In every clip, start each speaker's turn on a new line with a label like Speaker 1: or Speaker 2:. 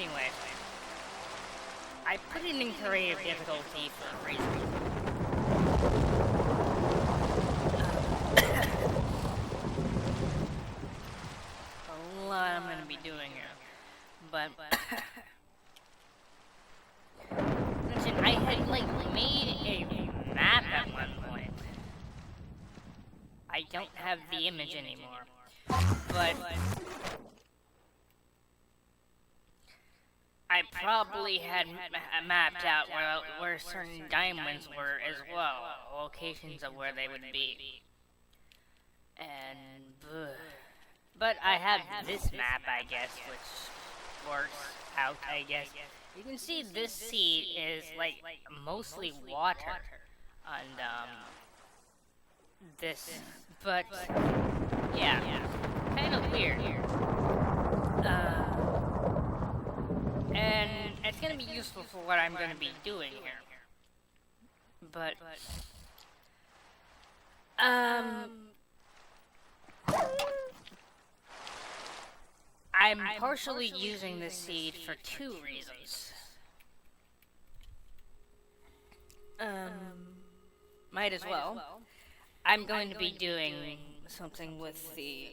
Speaker 1: Anyway, I put it in creative difficulty for a reason. A lot I'm gonna be doing here, but mention I had like made a map at one point. I don't have the image anymore, but I probably had mapped out where certain diamonds were as well, locations of where they would be. And but I have this map, I guess, which works out, I guess. You can see this seed is like mostly water on this, but yeah, kind of weird. And it's gonna be useful for what I'm gonna be doing here. But I'm partially using this seed for two reasons. Might as well. I'm going to be doing something with the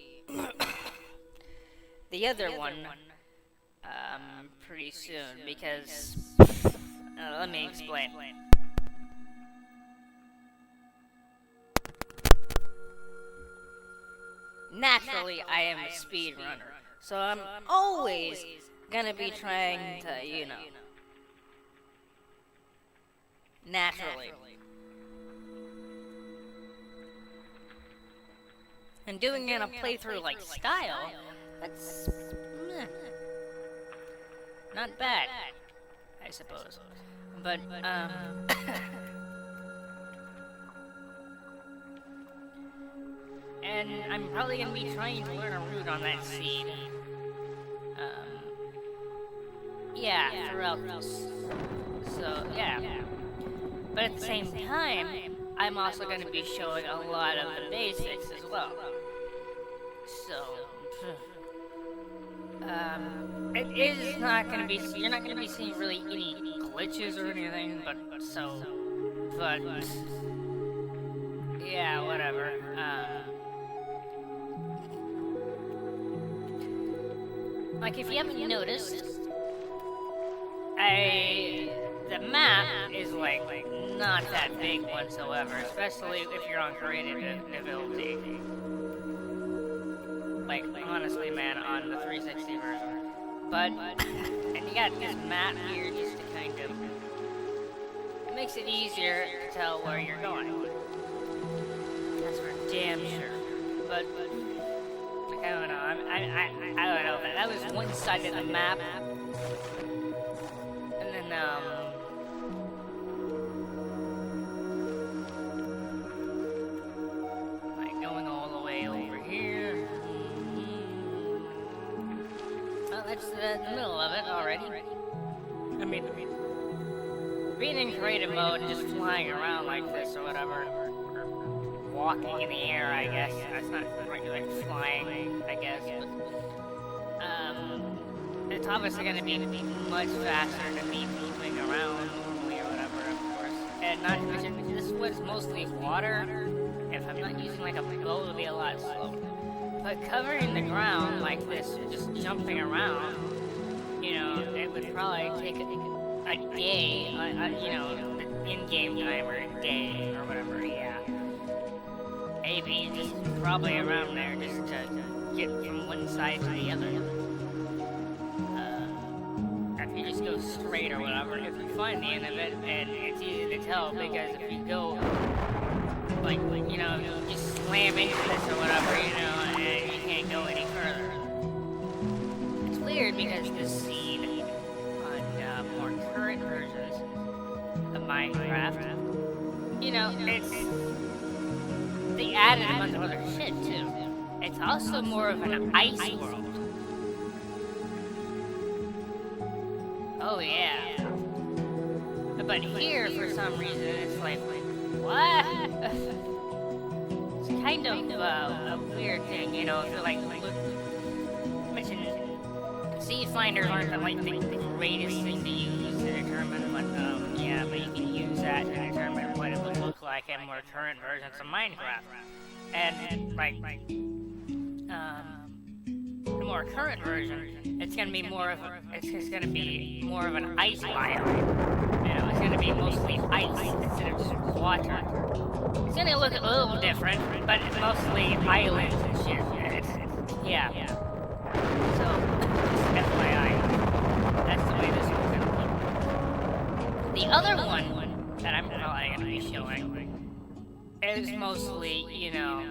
Speaker 1: the other one pretty soon because let me explain. Naturally, I am a speedrunner, so I'm always gonna be trying to, naturally. And doing it in a playthrough like style, that's not bad, I suppose. But and I'm probably gonna be trying to learn a route on that seed. Yeah, throughout this. So yeah. But at the same time, I'm also going to be showing a lot of the basics as well. So, it is not going to be, you're not going to be seeing really any glitches or anything, but, yeah, whatever. Like, if you haven't noticed, the map is like not that big whatsoever, especially if you're on creative difficulty. Like, honestly, man, on the 360 version. But, and you got this map here just to kind of, it makes it easier to tell where you're going. That's for damn sure. But, like, I don't know, I don't know, that was one side of the map. And then, like going all the way over here. Well, that's the middle of it already. I mean, being in creative mode and just flying around like this or whatever, or walking in the air, I guess. That's not like flying, I guess. But, it's obviously going to be much faster than me moving around normally or whatever, of course. And not to mention, this was mostly water. If I'm not using like a bow, it'll be a lot slower. But covering the ground like this, just jumping around, it would probably take a day, in-game time or a day or whatever, yeah. Maybe just probably around there just to get from one side to the other. If you just go straight or whatever, if you find the end of it, and it's easy to tell because if you go, you just slam into this or whatever, and you can't go any further. It's weird because this seed on more current versions of Minecraft, they added a bunch of other shit too. It's also more of an ice world. Oh yeah. But here, for some reason, it's like, what? It's kind of a weird thing, if you seed finders aren't the greatest thing to use to determine what, yeah, but you can use that to determine what it would look like in more current versions of Minecraft. And the more current version, it's gonna be more of an ice biome. You know, it's gonna be mostly ice instead of just water. It's gonna look a little different, but it's mostly islands and shit. Yeah. So, FYI, that's the way this one's gonna look. The other one that I'm probably gonna be showing is mostly, you know,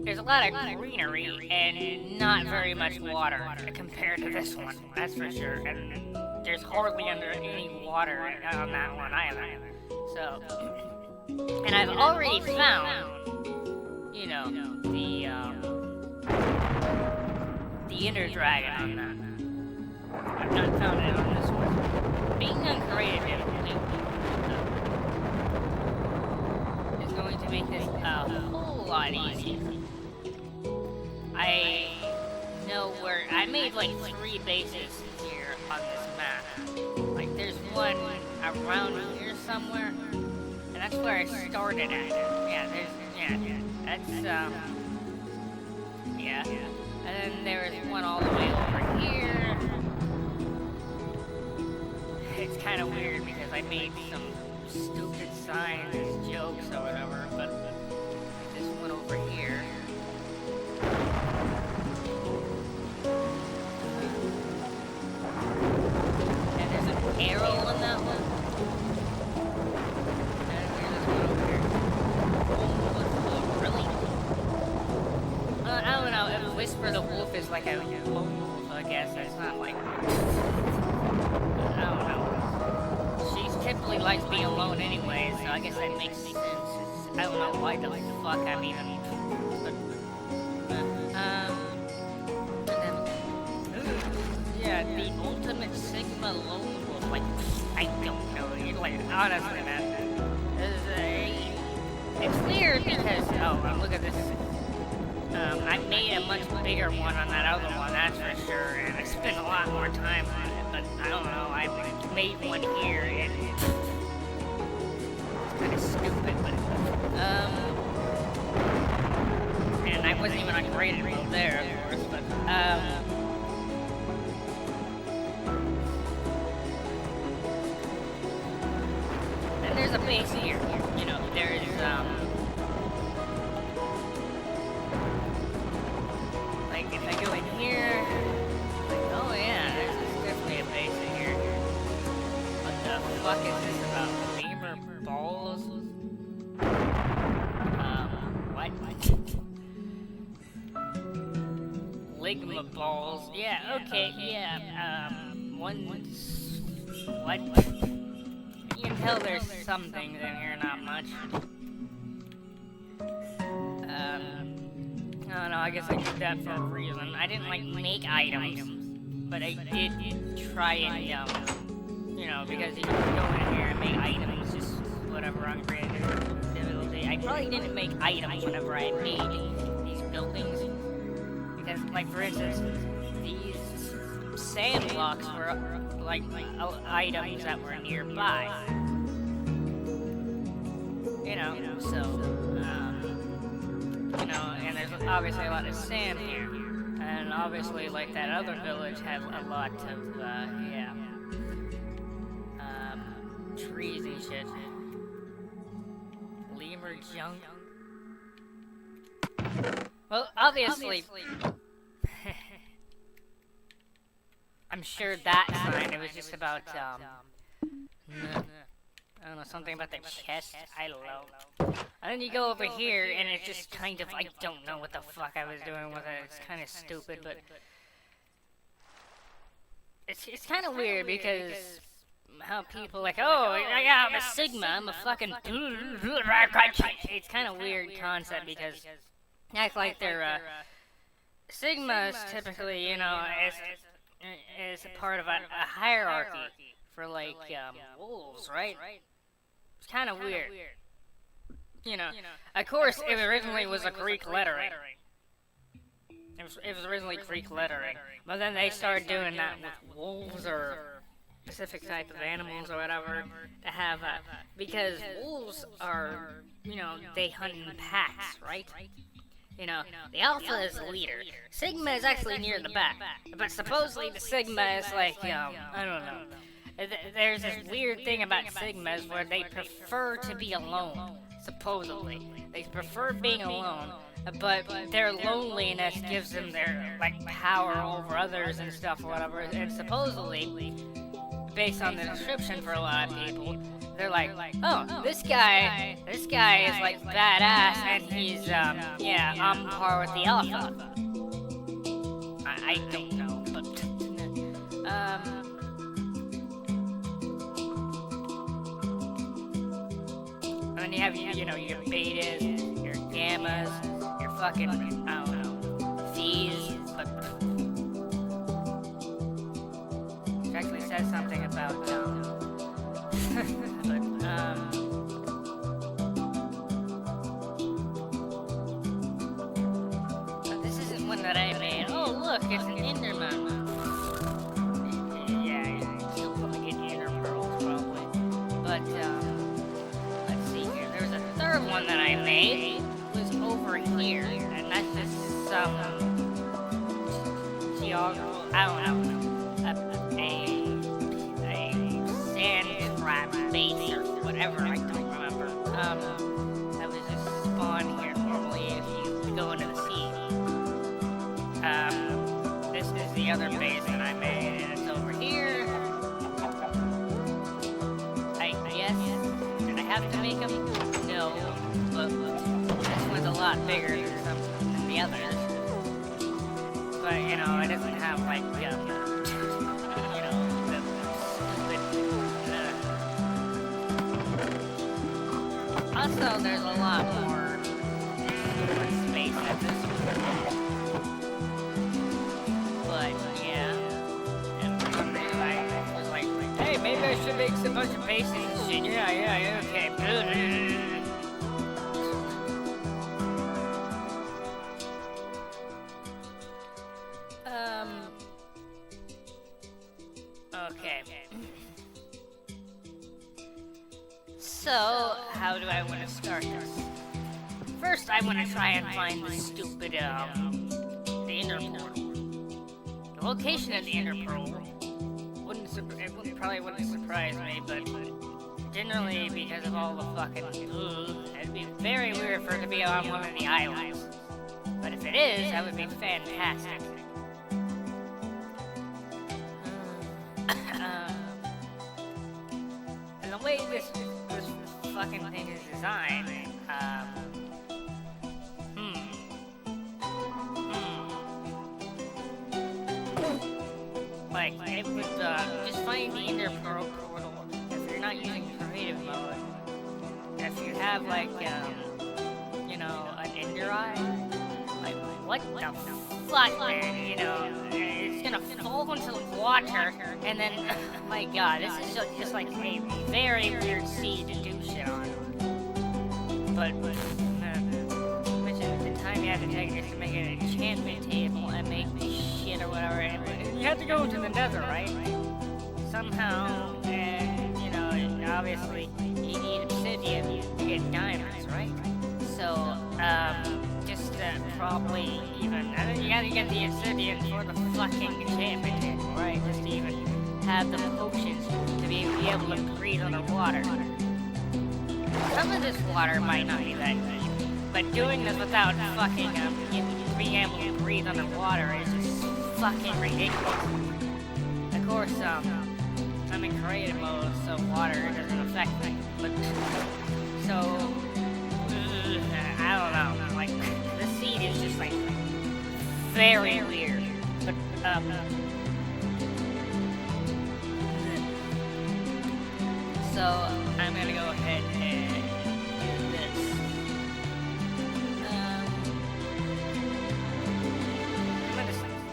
Speaker 1: there's a lot of greenery and not very much water compared to this one, that's for sure. And there's hardly any water on that one either. So, and I've already found, you know, the Ender Dragon on that. I've not found it on this one. Being uncreative is going to make this a whole lot easier. I know where I made like 3 bases here on this map. Like there's one around here somewhere, and that's where I started at. Yeah. And then there is one all the way over here. It's kind of weird because I made some stupid signs, jokes or whatever, but this one over here. And there's an arrow on that one. And there's this one over here. Oh, really? I don't know, if Whisper the Wolf is like a lone wolf, I guess. It's not like... I don't know. She typically likes being alone anyway, so I guess that makes sense. I don't know why the fuck I'm even... Yeah, the ultimate Sigma lone wolf, like, I don't know, like, honestly, man. It's weird because, oh, look at this. I made a much bigger one on that other one, that's for sure, and I spent a lot more time on it, but I don't know, I made one here, and it's kind of stupid, but, and I wasn't even on graded mode there, of course, but, and there's a base here, you know, there's, like, if I go in here, like, oh yeah, there's definitely a base in here. What the fuck is this about? Lemur balls? What? Ligma balls. Yeah, okay, yeah, what? You can tell there's some things in here, not much. I don't know, I guess I did that for a reason. I didn't, like, make items, but I did try and, you know, because you can go in here and make items, just whatever on creativity. I probably didn't make items whenever I made these buildings, because, like, for instance, these sand blocks were, like items that were nearby. You know, so, you know, and there's obviously a lot of sand here, and obviously, like, that other village had a lot of, trees and shit. Lemur junk. Well, obviously, I'm sure that sign, it was just about, I don't know, something about the chest, I don't know. And then you go over here, and it's just kind of, I don't know what the fuck I was doing with it, it's kind of stupid, but... It's kind of weird, because how people like, oh, yeah, I'm a Sigma, I'm a fucking... It's kind of weird concept, because act like they're, Sigmas typically, you know, is a part of a hierarchy for, like, wolves, right? It's kind of weird. You know, of course, it originally was a Greek lettering. It it was originally Greek lettering, but then they started doing that with wolves or specific type of animals or whatever to have because wolves are, they hunt in packs, right? The alpha is the leader. Sigma is actually near the back, but supposedly the sigma is like, I don't know. There's this weird thing about sigmas where they prefer to be alone. Supposedly, they prefer being alone, but their loneliness gives them their power over others and stuff or whatever. And supposedly, based on the description for a lot of people, they're like, oh, this guy is like badass, and he's on par with the alpha. I don't know, but and then you have your betas, your gammas, your fucking I don't know, V's, but it actually says something about but this isn't one that I made. Oh look, it's an Enderman. Yeah, you still probably get Ender pearls probably. But let's see here. There's a third one that I made. It was over here, and that's just some I don't know. A sand trap base or whatever, I don't remember. That was just spawn here normally if you go into the sea. This is the other base that I made, and it's over here. I guess, did I have to make them? No, but this one's a lot bigger than the others. But, it doesn't have, also, there's a lot more space at this one. But, yeah. And one day I was like, hey, maybe I should make a bunch of bases and shit. Yeah, okay. Okay. So, how do I want to start this? First, I want to try and find the stupid, the Ender Portal. The location of the Ender Portal probably wouldn't surprise me, but generally, because of all the fucking it'd be very weird for it to be on one of the islands. But if it is, that would be fantastic. And the way this fucking thing is designed, it would, just find the Ender Portal if you're not using creative mode. If you have, an Ender Eye, what the fuck, man, it's gonna fall into the water, and then, my god, this is just like a very weird seed to do shit on. But, imagine the time you have to take just to make an enchantment table and make this shit or whatever, and you have to go into the nether, right? Somehow, and, obviously, you need obsidian to get diamonds, right? So, just probably even, you gotta get the obsidian for the fucking enchantment table, right? Just to even have the potions to be able to breathe underwater. Some of this water might not be that deep, but doing this without fucking, being able to breathe underwater is just fucking ridiculous. Of course, I'm in creative mode, so water doesn't affect me, but, so, I don't know, the seed is just, very weird, but, so, I'm gonna go ahead and do this.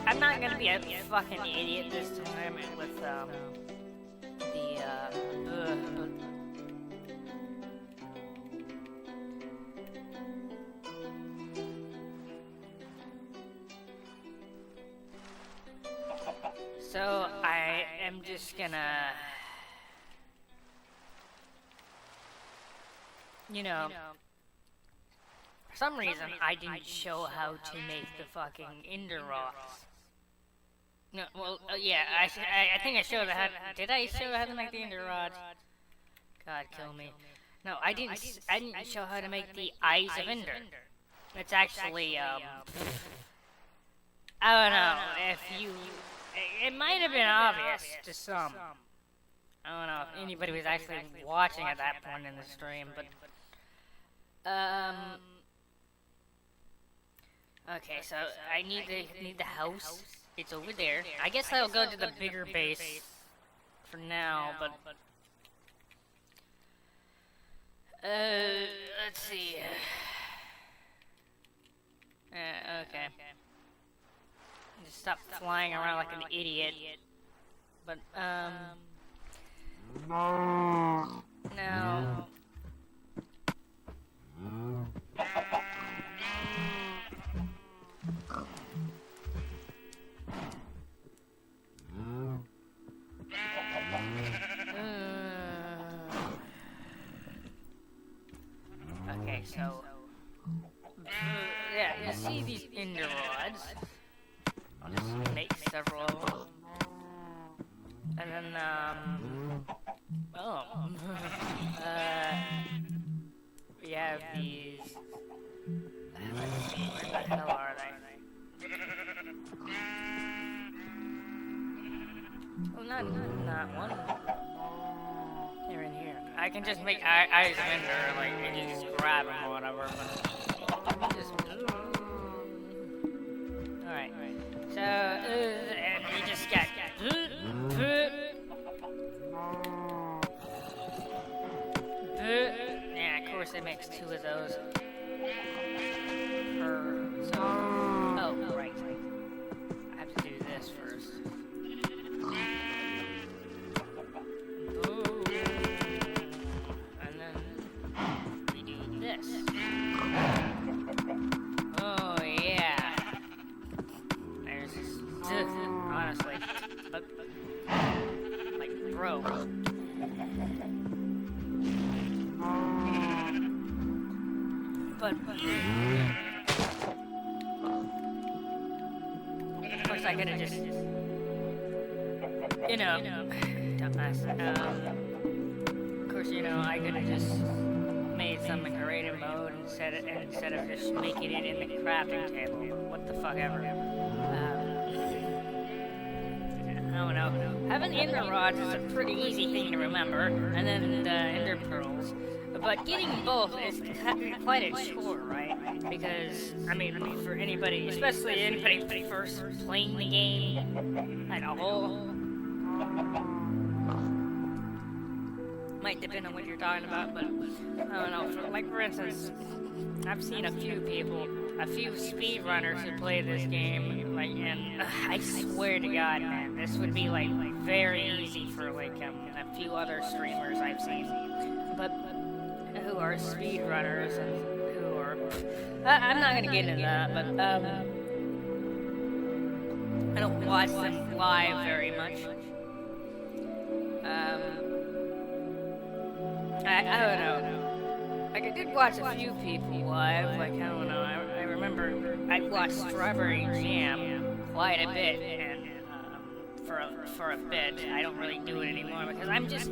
Speaker 1: I'm not gonna be a fucking idiot this time with, So I am just gonna, for some reason I didn't show how to make the fucking ender rods. No, well, yeah, I think I showed how. Did I show how to make the ender rods? God, kill me. No, I didn't show how to make the eyes of ender. It's actually, I don't know if you. It might have been obvious to some. I don't know if anybody was actually watching at that point in the stream, but okay, so I need the house. It's over there. I guess I'll go to the bigger base for now, but let's see. Okay. Just stop flying around like an idiot. But now. Okay, so yeah, you see these ender rods. I'll just make several of them. And then we have these. Where the hell are they? Oh, not one. They're in here. I can just make eyes of ender, like, and you just grab them or whatever. But just. Alright. So, and we just got. Yeah, of course it makes two of those. Oh, right. I have to do this first. Boom. And then we do this. Oh, yeah. There's honestly. But, like, bro. But of course I could've just, dumbass. Of course, I could've just made some in creative mode instead of just making it in the crafting table. What the fuck ever. I don't know. Having ender rods is a pretty easy thing to remember, and then the ender pearls. But getting both is quite a chore, right? Because, I mean, for anybody, especially anybody first playing the game at all, might depend on what you're talking about, but I don't know. Like, for instance, I've seen a few speedrunners who play this game, like, and I swear to God, man, this would be, like very easy for, like, a few other streamers I've seen. But who are speedrunners and who are... I'm not gonna get into that, but, I don't watch them live very much. I don't know. Like, I did watch a few people live, like, I don't know, I remember I watched Strawberry Jam quite a bit, and, for a bit. I don't really do it anymore, because I've just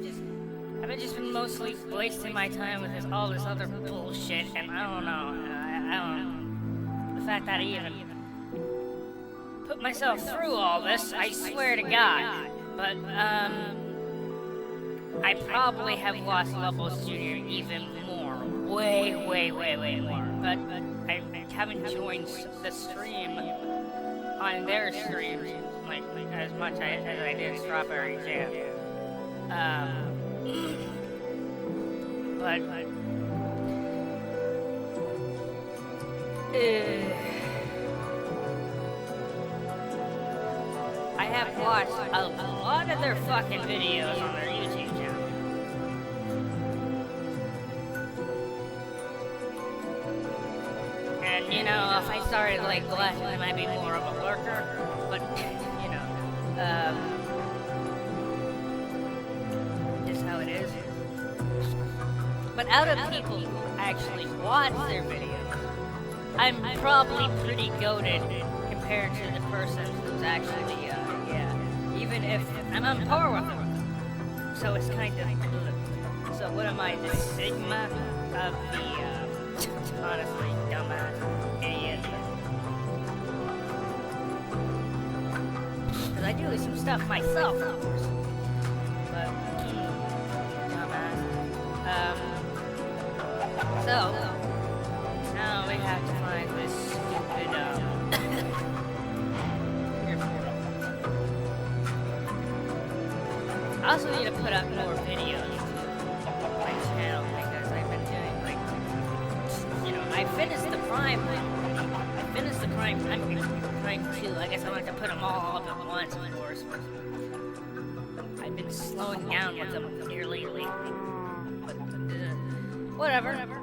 Speaker 1: been mostly wasting my time with all this other bullshit, and I don't know. The fact that I even put myself through all this, I swear to God. But, I probably have lost levels junior even more. Way more. But I haven't joined the stream on their streams, like as much as I did Strawberry Jam. But I have watched a lot of their fucking videos on their YouTube channel. And, if I started, like, blushing, I might be more of a lurker, but, Just how it is. But out of people who actually watch their videos, I'm probably pretty goated compared to the person who's actually, even if I'm on par with them. So it's kind of, so what am I, the sigma of the, honestly, dumbass idiot? Because I do some stuff myself, of course. But, dumbass. So, now we have to find this stupid, airport. I also need to put up more videos to my channel because I've been doing, like, I finished the Prime. Prime 2. I guess I wanted to put them all up at once, of course. I've been slowing down with them here lately. But, whatever.